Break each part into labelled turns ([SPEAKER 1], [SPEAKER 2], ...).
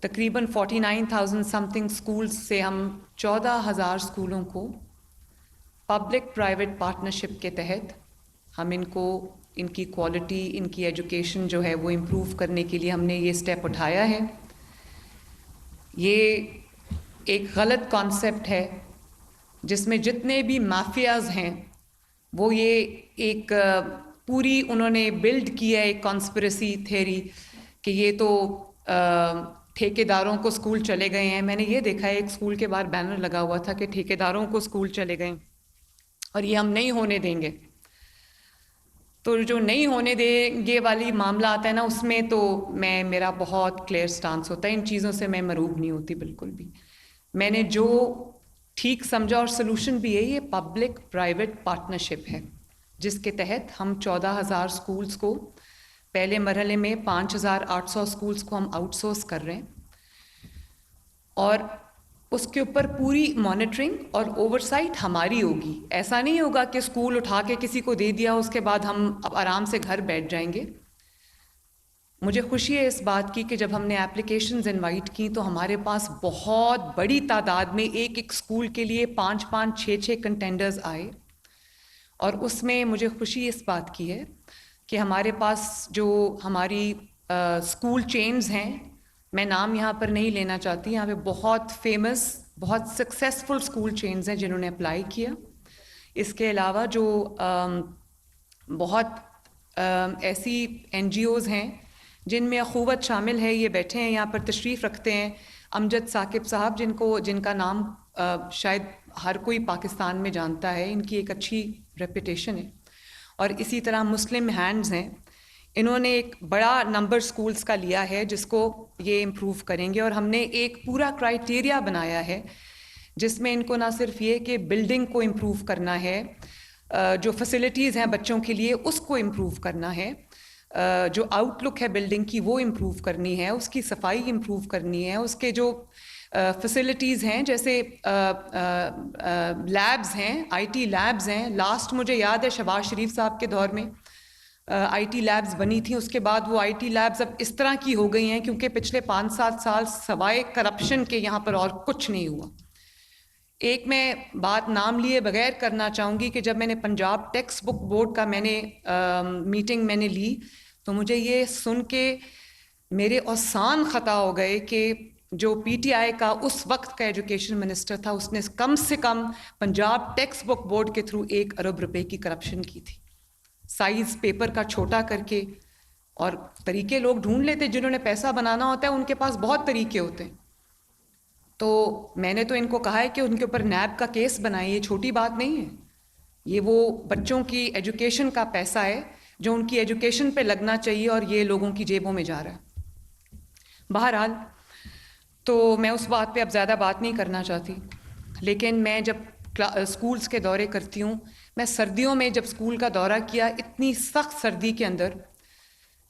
[SPEAKER 1] تقریباً 49,000 some thing schools سے ہم 14,000 اسکولوں کو پبلک پرائیویٹ پارٹنرشپ کے تحت ہم ان کی کوالٹی، ان کی ایجوکیشن جو ہے وہ امپروو کرنے کے لیے ہم نے یہ اسٹیپ اٹھایا ہے. یہ ایک غلط کانسیپٹ ہے جس میں جتنے بھی مافیاز ہیں وہ یہ ایک پوری انہوں نے بلڈ کیا ہے ایک کانسپریسی تھیوری کہ یہ تو ٹھیکیداروں کو اسکول چلے گئے ہیں. میں نے یہ دیکھا ہے ایک اسکول کے باہر بینر لگا ہوا تھا کہ ٹھیکیداروں کو اسکول چلے گئے اور یہ ہم نہیں ہونے دیں گے. تو جو نہیں ہونے دیں گے والی معاملہ آتا ہے نا، اس میں تو میرا بہت کلیئر سٹانس ہوتا ہے. ان چیزوں سے میں مروب نہیں ہوتی بالکل بھی. میں نے جو ٹھیک سمجھا اور سلوشن بھی ہے، یہ پبلک پرائیویٹ پارٹنرشپ ہے جس کے تحت ہم 14,000 اسکولس کو پہلے مرحلے میں 5,800 اسکولس کو ہم آؤٹ سورس کر رہے ہیں اور اس کے اوپر پوری مانیٹرنگ اور اوورسائٹ ہماری ہوگی. ایسا نہیں ہوگا کہ اسکول اٹھا کے کسی کو دے دیا اس کے بعد ہم اب آرام سے گھر بیٹھ جائیں گے. مجھے خوشی ہے اس بات کی کہ جب ہم نے اپلیکیشنز انوائٹ کی تو ہمارے پاس بہت بڑی تعداد میں ایک اسکول کے لیے 5-5 6-6 کنٹینڈرز آئے. اور اس میں مجھے خوشی اس بات کی ہے کہ ہمارے پاس جو ہماری اسکول چینز ہیں، میں نام یہاں پر نہیں لینا چاہتی، یہاں پہ بہت فیمس بہت سکسیزفل اسکول چینز ہیں جنہوں نے اپلائی کیا. اس کے علاوہ جو بہت ایسی این جی اوز ہیں جن میں اخوت شامل ہے، یہ بیٹھے ہیں یہاں پر تشریف رکھتے ہیں. امجد ثاقب صاحب جن کا نام شاید ہر کوئی پاکستان میں جانتا ہے، ان کی ایک اچھی ریپوٹیشن ہے. اور اسی طرح مسلم ہینڈز ہیں، انہوں نے ایک بڑا نمبر اسکولس کا لیا ہے جس کو یہ امپروو کریں گے. اور ہم نے ایک پورا کرائیٹیریا بنایا ہے جس میں ان کو نہ صرف یہ کہ بلڈنگ کو امپروو کرنا ہے، جو فیسلٹیز ہیں بچوں کے لیے اس کو امپروو کرنا ہے، جو آؤٹ لک ہے بلڈنگ کی وہ امپروو کرنی ہے، اس کی صفائی امپروو کرنی ہے، اس کے جو فیسلٹیز ہیں جیسے لیبز ہیں، آئی ٹی لیبز ہیں. لاسٹ مجھے یاد ہے شہباز شریف صاحب کے دور میں آئی ٹی لیبز بنی تھیں. اس کے بعد وہ آئی ٹی لیبز اب اس طرح کی ہو گئی ہیں کیونکہ پچھلے 5-7 سال سوائے کرپشن کے یہاں پر اور کچھ نہیں ہوا. ایک میں بات نام لیے بغیر کرنا چاہوں گی کہ جب میں نے پنجاب ٹیکسٹ بک بورڈ کا میٹنگ میں نے لی تو مجھے یہ سن کے میرے اوسان خطا ہو گئے کہ جو پی ٹی آئی کا اس وقت کا ایجوکیشن منسٹر تھا اس نے کم سے کم پنجاب ٹیکسٹ بک بورڈ کے تھرو 1 ارب روپے کی کرپشن کی تھی، سائز پیپر کا چھوٹا کر کے. اور طریقے لوگ ڈھونڈ لیتے، جنہوں نے پیسہ بنانا ہوتا ہے ان کے پاس بہت طریقے ہوتے ہیں. تو میں نے تو ان کو کہا ہے کہ ان کے اوپر نیب کا کیس بنائیں، یہ چھوٹی بات نہیں ہے. یہ وہ بچوں کی ایجوکیشن کا پیسہ ہے جو ان کی ایجوکیشن پہ لگنا چاہیے اور یہ لوگوں کی جیبوں میں جا رہا ہے. بہرحال تو میں اس بات پہ اب زیادہ بات نہیں کرنا چاہتی، لیکن میں جب اسکولس کے دورے کرتی ہوں، میں سردیوں میں جب اسکول کا دورہ کیا، اتنی سخت سردی کے اندر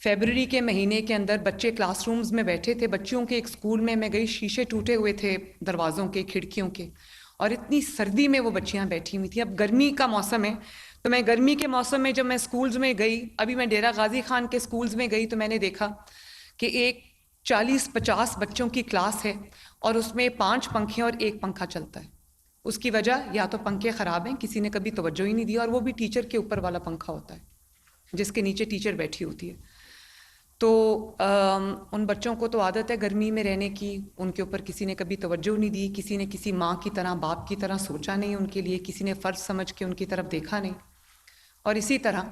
[SPEAKER 1] فیبرری کے مہینے کے اندر بچے کلاس رومز میں بیٹھے تھے. بچوں کے ایک اسکول میں گئی، شیشے ٹوٹے ہوئے تھے دروازوں کے، کھڑکیوں کے، اور اتنی سردی میں وہ بچیاں بیٹھی ہوئی تھیں. اب گرمی کا موسم ہے تو میں گرمی کے موسم میں جب میں اسکولز میں گئی، ابھی میں ڈیرہ غازی خان کے اسکولز میں گئی تو میں نے دیکھا کہ ایک 40-50 بچوں کی کلاس ہے اور اس میں 5 پنکھے اور 1 پنکھا چلتا ہے. اس کی وجہ یا تو پنکھے خراب ہیں، کسی نے کبھی توجہ ہی نہیں دیا، اور وہ بھی ٹیچر کے اوپر والا پنکھا ہوتا ہے جس کے نیچے ٹیچر بیٹھی ہوتی ہے. تو ان بچوں کو تو عادت ہے گرمی میں رہنے کی، ان کے اوپر کسی نے کبھی توجہ نہیں دی، کسی نے کسی ماں کی طرح باپ کی طرح سوچا نہیں ان کے لیے، کسی نے فرض سمجھ کے ان کی طرف دیکھا نہیں. اور اسی طرح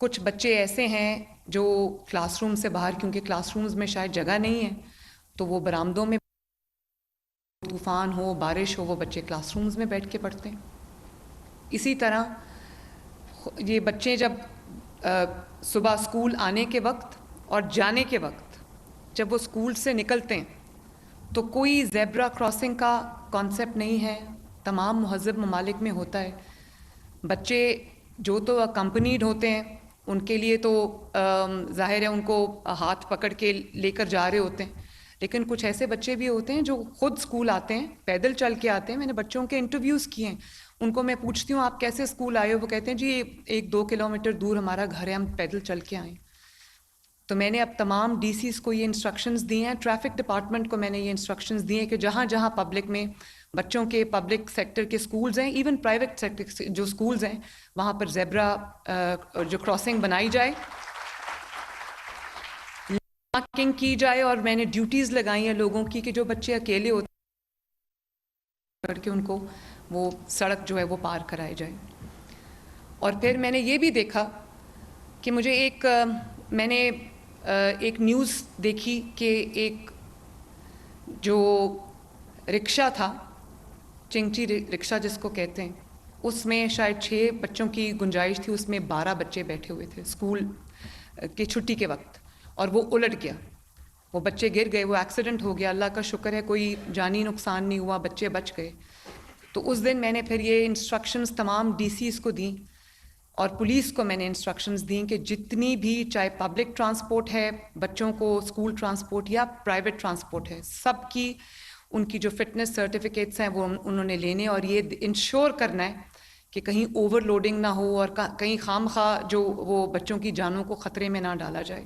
[SPEAKER 1] کچھ بچے ایسے ہیں جو کلاس روم سے باہر، کیونکہ کلاس رومز میں شاید جگہ نہیں ہے تو وہ برآمدوں میں، طوفان ہو بارش ہو، وہ بچے کلاس رومز میں بیٹھ کے پڑھتے ہیں. اسی طرح یہ بچے جب صبح اسکول آنے کے وقت اور جانے کے وقت جب وہ اسکول سے نکلتے ہیں تو کوئی زیبرا کراسنگ کا کانسیپٹ نہیں ہے. تمام مہذب ممالک میں ہوتا ہے. بچے جو تو اکمپنیڈ ہوتے ہیں ان کے لیے تو ظاہر ہے ان کو ہاتھ پکڑ کے لے کر جا رہے ہوتے ہیں، لیکن کچھ ایسے بچے بھی ہوتے ہیں جو خود اسکول آتے ہیں، پیدل چل کے آتے ہیں. میں نے بچوں کے انٹرویوز کیے ہیں، ان کو میں پوچھتی ہوں آپ کیسے اسکول آئے ہو، وہ کہتے ہیں جی 1-2 کلومیٹر دور ہمارا گھر ہے، ہم پیدل چل کے آئے. تو میں نے اب تمام ڈی سیز کو یہ انسٹرکشنز دی ہیں, ٹریفک ڈپارٹمنٹ کو میں نے یہ انسٹرکشنز دی ہیں کہ جہاں جہاں پبلک میں بچوں کے پبلک سیکٹر کے سکولز ہیں, ایون پرائیویٹ سیکٹر جو سکولز ہیں, وہاں پر زیبرا جو کراسنگ بنائی جائے, مارکنگ کی جائے, اور میں نے ڈیوٹیز لگائی ہیں لوگوں کی کہ جو بچے اکیلے ہوتے ہیں کر کے ان کو وہ سڑک جو ہے وہ پار کرائے جائے. اور پھر میں نے یہ بھی دیکھا کہ مجھے میں نے ایک نیوز دیکھی کہ ایک جو رکشہ تھا, چنگچی رکشہ جس کو کہتے ہیں, اس میں شاید 6 بچوں کی گنجائش تھی, اس میں 12 بچے بیٹھے ہوئے تھے اسکول کی چھٹی کے وقت, اور وہ الٹ گیا, وہ بچے گر گئے, وہ ایکسیڈنٹ ہو گیا. اللہ کا شکر ہے کوئی جانی نقصان نہیں ہوا, بچے بچ گئے. تو اس دن میں نے پھر یہ انسٹرکشنز تمام ڈی سیز کو دیں, اور پولیس کو میں نے انسٹرکشنز دیں کہ جتنی بھی چاہے پبلک ٹرانسپورٹ ہے, بچوں کو اسکول ٹرانسپورٹ یا پرائیویٹ ٹرانسپورٹ ہے, سب کی ان کی جو فٹنس سرٹیفکیٹس ہیں وہ انہوں نے لینے, اور یہ انشور کرنا ہے کہ کہیں اوور لوڈنگ نہ ہو اور کہیں خام خواہ جو وہ بچوں کی جانوں کو خطرے میں نہ ڈالا جائے.